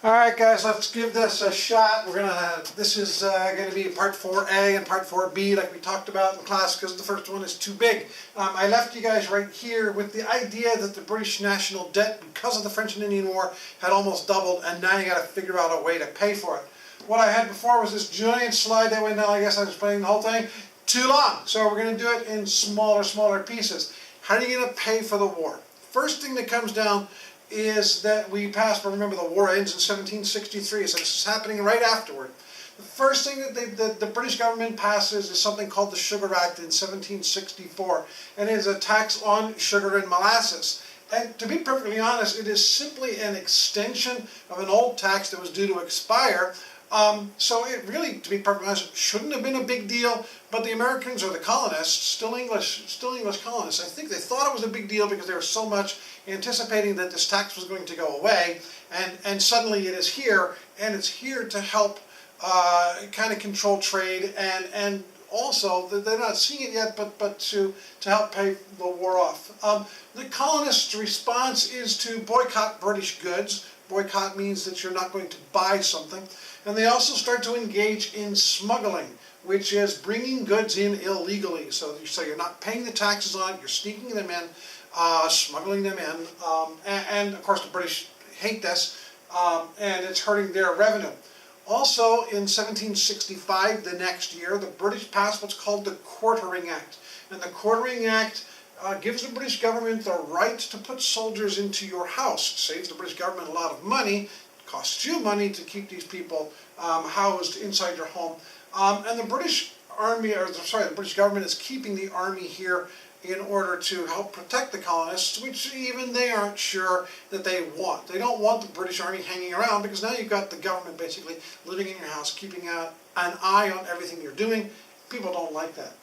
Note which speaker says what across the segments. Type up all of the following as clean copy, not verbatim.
Speaker 1: Alright guys, let's give this a shot. This is gonna be part 4A and part 4B like we talked about in class because the first one is too big. I left you guys right here with the idea that the British national debt because of the French and Indian War had almost doubled, and now you gotta figure out a way to pay for it. What I had before was this giant slide that went down. I guess I was explaining the whole thing too long, so we're gonna do it in smaller pieces. How are you gonna pay for the war? First thing that comes down is that we passed, but remember the war ends in 1763, so this is happening right afterward. The first thing that the British government passes is something called the Sugar Act in 1764, and it is a tax on sugar and molasses. And to be perfectly honest, it is simply an extension of an old tax that was due to expire. So it really, to be perfectly honest, shouldn't have been a big deal, but the Americans, or the colonists, still English colonists, I think they thought it was a big deal because they were so much anticipating that this tax was going to go away, and suddenly it is here, and it's here to help kind of control trade, and also, they're not seeing it yet, but to help pay the war off. The colonists' response is to boycott British goods. Boycott means that you're not going to buy something. And they also start to engage in smuggling, which is bringing goods in illegally. So you're not paying the taxes on it, you're sneaking them in, smuggling them in, and of course the British hate this, and it's hurting their revenue. Also in 1765, the next year, the British passed what's called the Quartering Act. And the Quartering Act gives the British government the right to put soldiers into your house. It saves the British government a lot of money. It costs you money to keep these people housed inside your home. And the British Army, the British government is keeping the army here in order to help protect the colonists, which even they aren't sure that they want. They don't want the British Army hanging around because now you've got the government basically living in your house, keeping an eye on everything you're doing. People don't like that.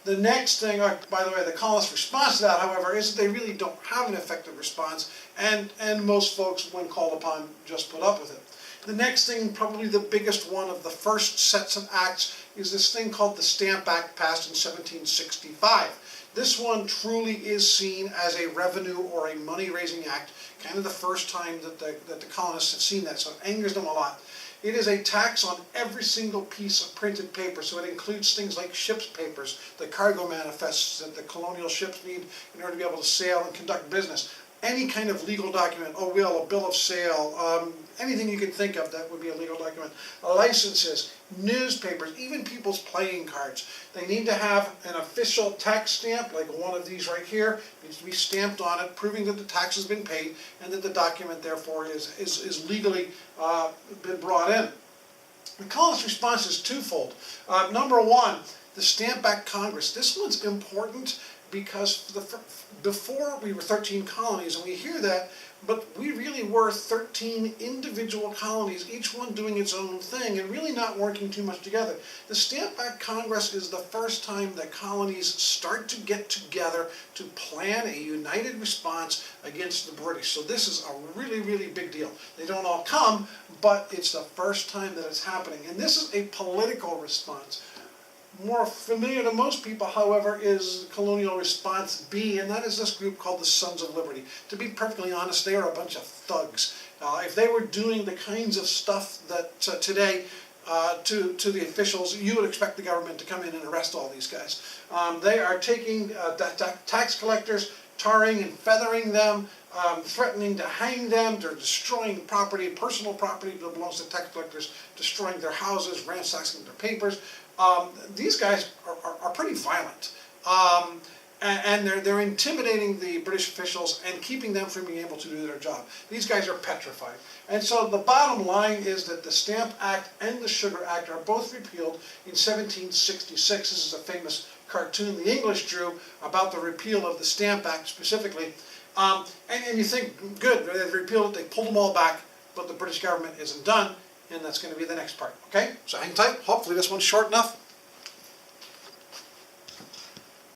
Speaker 1: The next thing, by the way, the colonists' response to that, however, is that they really don't have an effective response, and most folks, when called upon, just put up with it. The next thing, probably the biggest one of the first sets of acts, is this thing called the Stamp Act passed in 1765. This one truly is seen as a revenue or a money-raising act, kind of the first time that the colonists have seen that, so it angers them a lot. It is a tax on every single piece of printed paper, so it includes things like ship's papers, the cargo manifests that the colonial ships need in order to be able to sail and conduct business. Any kind of legal document, a will, a bill of sale, anything you can think of that would be a legal document. Licenses, newspapers, even people's playing cards. They need to have an official tax stamp, like one of these right here. It needs to be stamped on it, proving that the tax has been paid and that the document, therefore, is legally been brought in. The colonists' response is twofold. Number one, the Stamp Act Congress. This one's important because before we were 13 colonies, and we hear that, but we really were 13 individual colonies, each one doing its own thing and really not working too much together. The Stamp Act Congress is the first time that colonies start to get together to plan a united response against the British. So this is a really big deal. They don't all come, but it's the first time that it's happening. And this is a political response. More familiar to most people, however, is Colonial Response B, and that is this group called the Sons of Liberty. To be perfectly honest, they are a bunch of thugs. If they were doing the kinds of stuff that today to the officials, you would expect the government to come in and arrest all these guys. They are taking tax collectors, tarring and feathering them, threatening to hang them. They're destroying property, personal property that belongs to tax collectors, destroying their houses, ransacking their papers. These guys are pretty violent, and they're intimidating the British officials and keeping them from being able to do their job. These guys are petrified. And so the bottom line is that the Stamp Act and the Sugar Act are both repealed in 1766. This is a famous cartoon the English drew about the repeal of the Stamp Act specifically. And you think, good, they've repealed it, they pulled them all back, but the British government isn't done. And that's going to be the next part, okay? So hang tight. Hopefully this one's short enough.